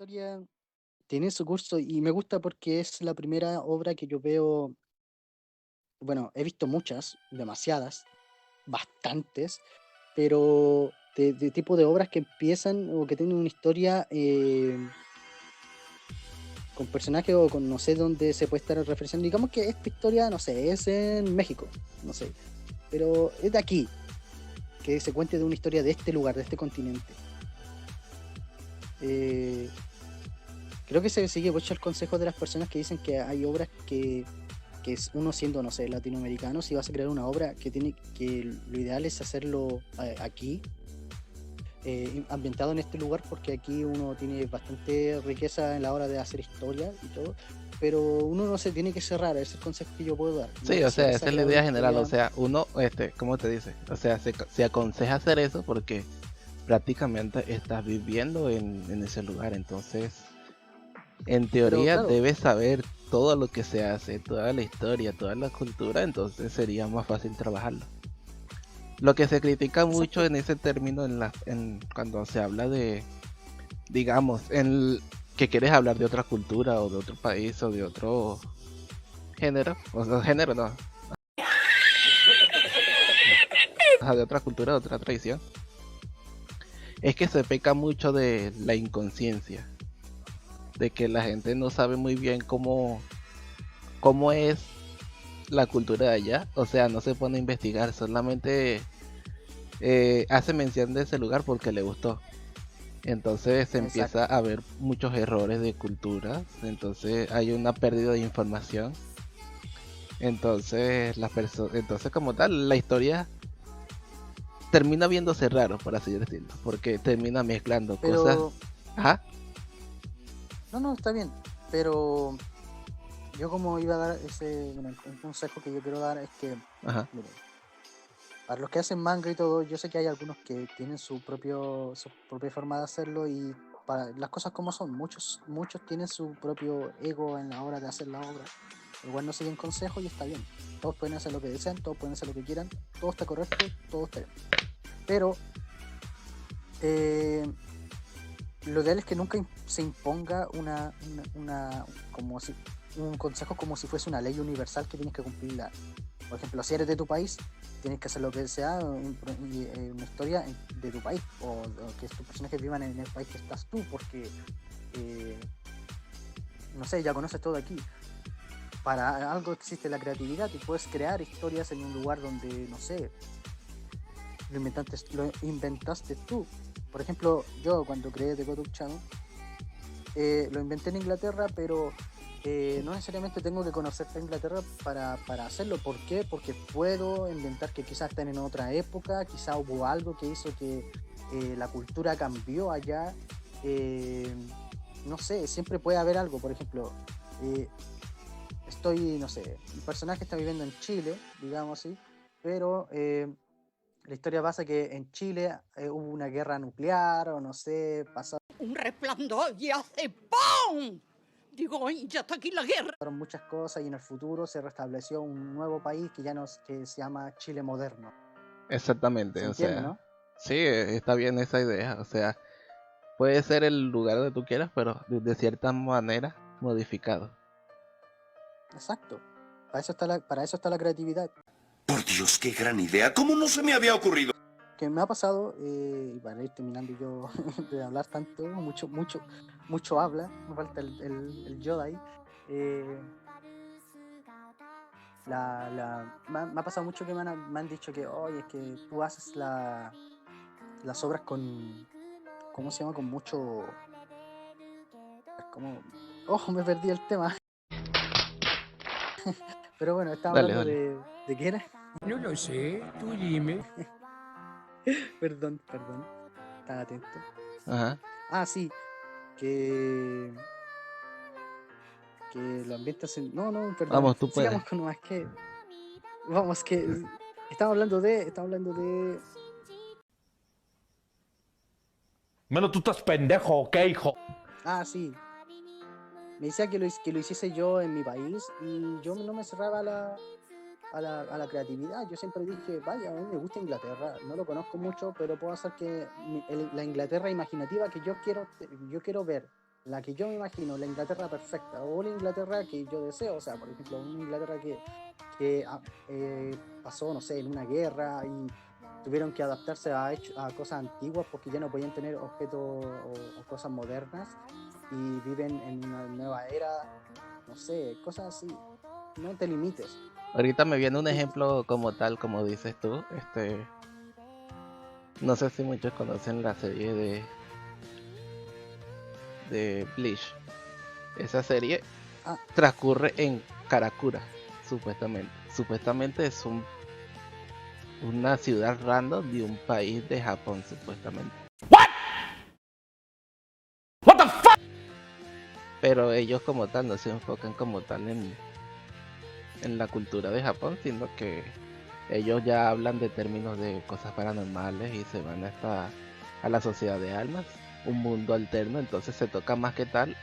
historia tiene su curso y me gusta porque es la primera obra que yo veo, bueno, he visto muchas, demasiadas, bastantes, pero de tipo de obras que empiezan o que tienen una historia con personajes o con no sé dónde se puede estar referenciando. Digamos que esta historia, no sé, es en México, no sé, pero es de aquí, que se cuente de una historia de este lugar, de este continente. Eh, Creo que se sigue mucho el consejo de las personas que dicen que hay obras que es uno siendo, no sé, latinoamericano, si vas a crear una obra que tiene que lo ideal es hacerlo aquí, ambientado en este lugar, porque aquí uno tiene bastante riqueza en la hora de hacer historia y todo, pero uno no se tiene que cerrar, ese es el consejo que yo puedo dar, no Sí, te o sea, cierres a esa es la crear una idea general, o historia. sea, uno, ¿cómo te dice? O sea, se aconseja hacer eso porque prácticamente estás viviendo en ese lugar, entonces, en Pero teoría claro, debes saber todo lo que se hace, toda la historia, toda la cultura, entonces sería más fácil trabajarlo. Lo que se critica mucho exacto, en ese término, cuando se habla de, digamos, que quieres hablar de otra cultura o de otro país o de otro género, o sea, género no, o sea, de otra cultura, de otra tradición, es que se peca mucho de la inconsciencia, de que la gente no sabe muy bien cómo es la cultura de allá, o sea, no se pone a investigar, solamente hace mención de ese lugar porque le gustó. Entonces se empieza exacto. a ver muchos errores de cultura, entonces hay una pérdida de información. Entonces como tal, la historia termina viéndose raro, por así decirlo, porque termina mezclando cosas. Pero, Ajá, no, no, está bien, pero yo como iba a dar ese, bueno, un consejo que yo quiero dar es que, ajá. miren, para los que hacen manga y todo, yo sé que hay algunos que tienen su propia forma de hacerlo y para las cosas como son, muchos tienen su propio ego en la hora de hacer la obra. Igual no siguen consejos y está bien. Todos pueden hacer lo que desean, todos pueden hacer lo que quieran, todo está correcto, todo está bien. Pero eh, lo ideal es que nunca se imponga como si, un consejo como si fuese una ley universal que tienes que cumplirla. Por ejemplo, si eres de tu país, tienes que hacer lo que sea, una historia de tu país, o que tus personajes vivan en el país que estás tú, porque, eh, no sé, ya conoces todo aquí. Para algo existe la creatividad y puedes crear historias en un lugar donde, no sé, lo inventaste tú. Por ejemplo, yo cuando creé The Gotham Channel, lo inventé en Inglaterra, pero no necesariamente tengo que conocer a Inglaterra para hacerlo. ¿Por qué? Porque puedo inventar que quizás estén en otra época, quizás hubo algo que hizo que la cultura cambió allá. eh, no sé, siempre puede haber algo. Por ejemplo, eh, no sé, un personaje está viviendo en Chile, digamos así, pero la historia pasa que en Chile hubo una guerra nuclear o no sé, pasaron Un resplandor y hace ¡pum! Digo, "Ay, ya está aquí la guerra". muchas cosas y en el futuro se restableció un nuevo país que ya nos, que se llama Chile moderno. ¿Se Exactamente, o entiende, sea, no? sí, está bien esa idea, o sea, puede ser el lugar donde tú quieras, pero de cierta manera modificado. Exacto. Para eso está la creatividad. Por Dios, qué gran idea. ¿Cómo no se me había ocurrido? Que me ha pasado, y para ir terminando yo de hablar tanto, mucho habla, me falta el yo de ahí. eh, me ha pasado mucho que me han dicho que, oye, es que tú haces las obras con, ¿cómo se llama? Con mucho, es como, ojo, me perdí el tema. Pero bueno, estaba Dale, hablando dale. de qué era. No lo sé, tú dime. Perdón, estaba atento. Ajá. Ah, sí, que lo ambientas en. No, no, perdón. Vamos, tú puedes. Sigamos con más que. Vamos, que. Estamos hablando de. Menos tú estás pendejo, ¿ok, hijo? Ah, sí. Me decía que lo hiciese yo en mi país y yo no me cerraba a la creatividad. Yo siempre dije, vaya, a mí me gusta Inglaterra, no lo conozco mucho, pero puedo hacer que la Inglaterra imaginativa que yo quiero ver. la que yo me imagino, la Inglaterra perfecta, o la Inglaterra que yo deseo, o sea, por ejemplo, una Inglaterra que pasó, no sé, en una guerra y tuvieron que adaptarse a cosas antiguas porque ya no podían tener objetos o cosas modernas y viven en una nueva era, no sé, cosas así. No te limites. Ahorita me viene un Sí, ejemplo como tal, como dices tú. No sé si muchos conocen la serie de Bleach. Esa serie ah, transcurre en Karakura, supuestamente. Supuestamente es una ciudad random de un país de Japón, supuestamente. What the fuck? Pero ellos como tal no se enfocan como tal en la cultura de Japón, sino que ellos ya hablan de términos de cosas paranormales y se van hasta a la sociedad de almas, un mundo alterno. Entonces se toca más que tal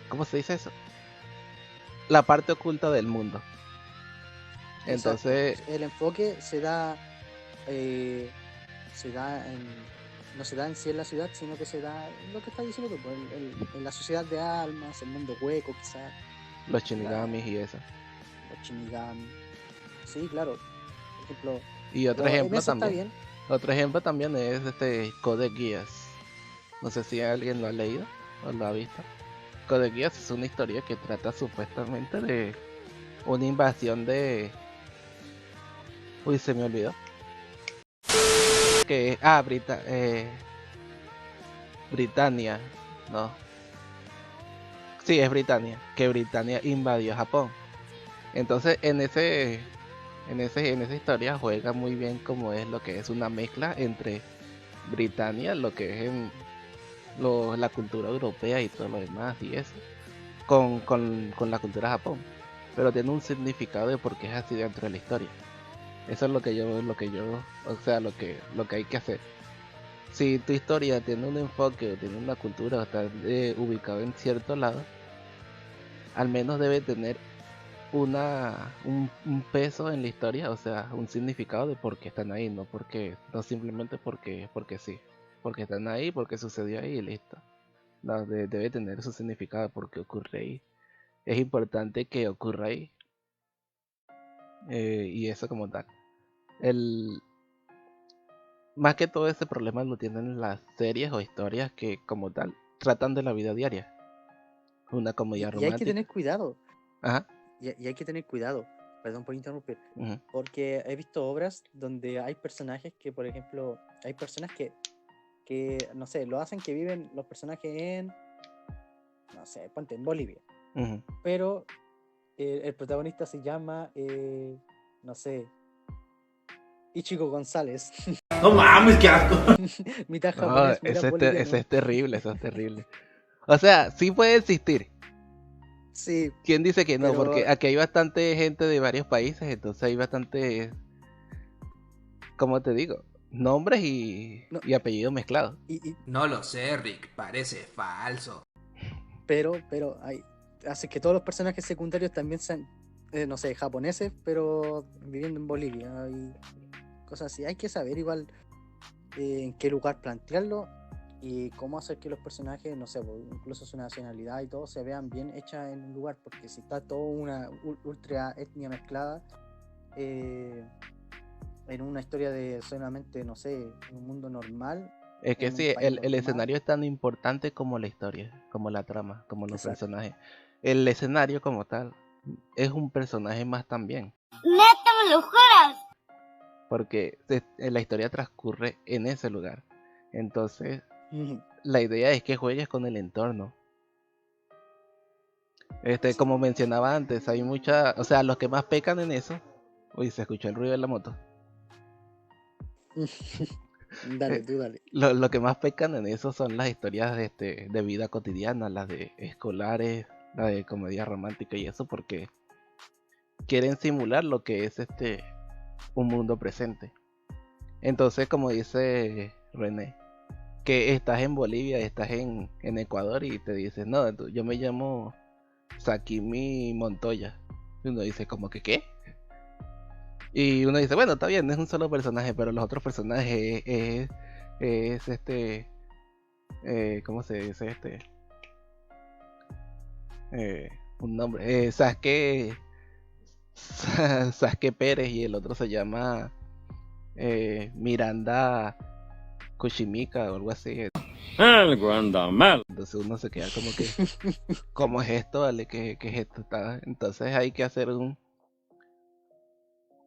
¿cómo se dice eso? La parte oculta del mundo. exacto. Entonces, El enfoque eh, se da no se da en sí en la ciudad, sino que se da en lo que estás diciendo tú, pues, en la sociedad de almas, el mundo hueco, quizás, los shinigamis y eso. los Shinigami. Sí, claro. Por ejemplo, Y otro pero en ejemplo eso está también. bien. Otro ejemplo también es Code Geass. No sé si alguien lo ha leído o lo ha visto. Code Geass es una historia que trata supuestamente de una invasión de... Uy, se me olvidó. Britania. No. Sí, es Britania. Que Britania invadió Japón. Entonces, en esa historia juega muy bien como es lo que es una mezcla entre Britania, lo que es la cultura europea y todo lo demás y eso, con la cultura de Japón. Pero tiene un significado de por qué es así dentro de la historia. Eso es o sea, lo que hay que hacer. Si tu historia tiene un enfoque o tiene una cultura o está ubicado en cierto lado, al menos debe tener un peso en la historia, o sea, un significado de por qué están ahí, no simplemente porque sí, porque están ahí, porque sucedió ahí y listo. No, debe tener su significado de por qué ocurre ahí. Es importante que ocurra ahí, y eso como tal. El, Más que todo ese problema lo tienen las series o historias que como tal tratan de la vida diaria. Una comedia Y hay que tener romántica. cuidado. Ajá. Y hay que tener cuidado. Perdón por interrumpir. Ujú. Porque he visto obras donde hay personajes que, por ejemplo, hay personas no sé, lo hacen que viven los personajes no sé, ponte en Bolivia. Ujú. Pero el protagonista se llama, no sé, Ichigo González. No mames, qué asco. Mitad No, japonés, mitad ese boliviano. es terrible, eso es terrible. O sea, sí puede existir. Sí, ¿Quién dice que no? pero Porque aquí hay bastante gente de varios países, entonces hay bastante, ¿cómo te digo? Nombres no, y apellidos mezclados. No lo sé, Rick, parece falso. pero hace que todos los personajes secundarios también sean, no sé, japoneses, pero viviendo en Bolivia y cosas así. Hay que saber igual en qué lugar plantearlo y cómo hacer que los personajes, no sé, pues, incluso su nacionalidad y todo, se vean bien hechas en un lugar, porque si está toda una ultra etnia mezclada en una historia de solamente, no sé, en un mundo normal, Es que en un sí, país el normal, escenario es tan importante como la historia, como la trama, como los exacto. personajes. El escenario como tal es un personaje más también, ¿Neta me lo juras? porque la historia transcurre en ese lugar. Entonces, Ujú. la idea es que juegues con el entorno. Sí. Como mencionaba antes, hay o sea, los que más pecan en eso. Uy, se escuchó el ruido de la moto. Dale, Eh, tú dale. lo que más pecan en eso son las historias de vida cotidiana, las de escolares, las de comedia romántica y eso, porque quieren simular lo que es un mundo presente. Entonces, como dice René, que estás en Bolivia, estás en Ecuador y te dices, no, yo me llamo Sakimi Montoya. Y uno dice, como que qué? Y uno dice, bueno, está bien, es un solo personaje, pero los otros personajes es ¿cómo se dice un nombre? Sasuke Sasuke Pérez, y el otro se llama Miranda Kushimika o algo así. Algo anda mal. Entonces uno se queda como que, ¿cómo es esto? ¿Vale? ¿Qué es esto? Entonces hay que hacer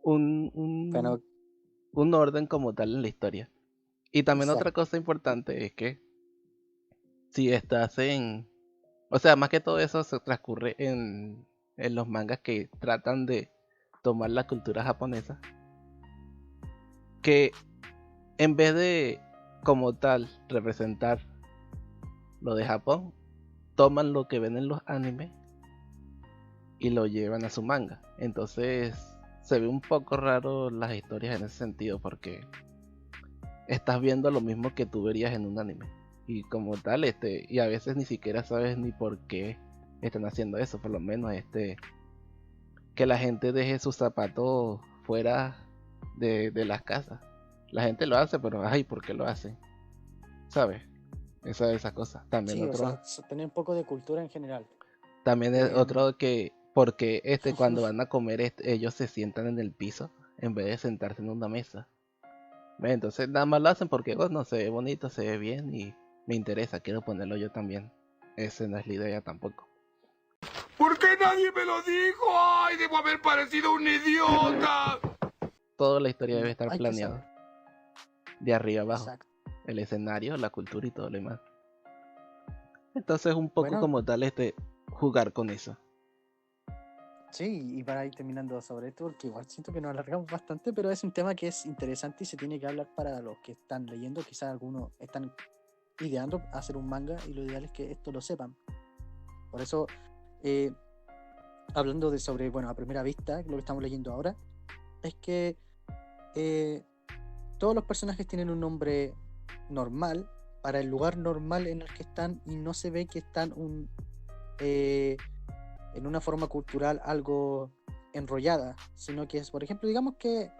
Bueno, un orden como tal en la historia. Y también otra exacto. cosa importante es que si estás o sea, más que todo eso se transcurre en los mangas que tratan de tomar la cultura japonesa, que en vez de como tal representar lo de Japón, toman lo que ven en los animes y lo llevan a su manga. Entonces se ve un poco raro las historias en ese sentido, porque estás viendo lo mismo que tú verías en un anime. Y como tal, y a veces ni siquiera sabes ni por qué están haciendo eso. Por lo menos que la gente deje sus zapatos fuera de las casas. La gente lo hace, pero ay, ¿por qué lo hacen? ¿Sabes? Esas cosas. También Sí, o otro, sea, tener un poco de cultura en general. también es Em, otro que, porque cuando van a comer, ellos se sientan en el piso en vez de sentarse en una mesa. ¿Ve? Entonces nada más lo hacen porque, no se ve bonito, se ve bien y me interesa, quiero ponerlo yo también. Esa no es la idea tampoco. ¿Por qué nadie me lo dijo? ¡Ay, debo haber parecido un idiota! Toda la historia debe estar hay que saber. planeada. De arriba abajo. Exacto. El escenario, la cultura y todo lo demás. Entonces un poco Bueno, como tal jugar con eso. sí, y para ir terminando sobre esto, porque igual siento que nos alargamos bastante, pero es un tema que es interesante y se tiene que hablar para los que están leyendo. Quizás algunos están ideando hacer un manga y lo ideal es que esto lo sepan. Por eso, hablando de sobre, bueno, a primera vista, lo que estamos leyendo ahora, es que todos los personajes tienen un nombre normal para el lugar normal en el que están y no se ve que están en una forma cultural algo enrollada, sino que es, por ejemplo, digamos que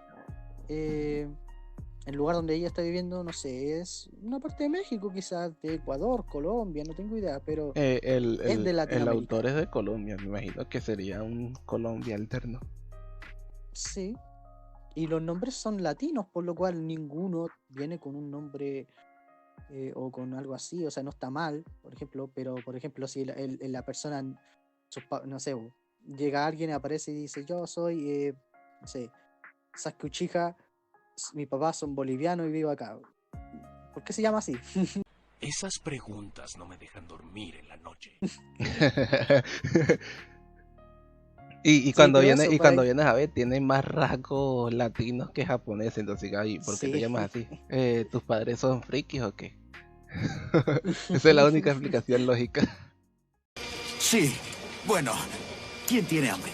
el lugar donde ella está viviendo, no sé, es una parte de México, quizás de Ecuador, Colombia, no tengo idea, pero es de El Latinoamérica. autor es de Colombia, me imagino que sería un Colombia alterno. Sí, y los nombres son latinos, por lo cual ninguno viene con un nombre o con algo así, o sea, no está mal, por ejemplo, pero por ejemplo, si la persona, no sé, llega alguien, aparece y dice, yo soy, no sé, Sasuke Uchiha, mi papá son boliviano y vivo acá. ¿Por qué se llama así? Esas preguntas no me dejan dormir en la noche. Y Sí, cuando pero eso, para ir... vienes a ver, tiene más rasgos latinos que japoneses. Entonces, ay, ¿por qué te Sí. llamas así? ¿Tus padres son frikis o qué? Esa es la única explicación lógica. Sí, bueno, ¿quién tiene hambre?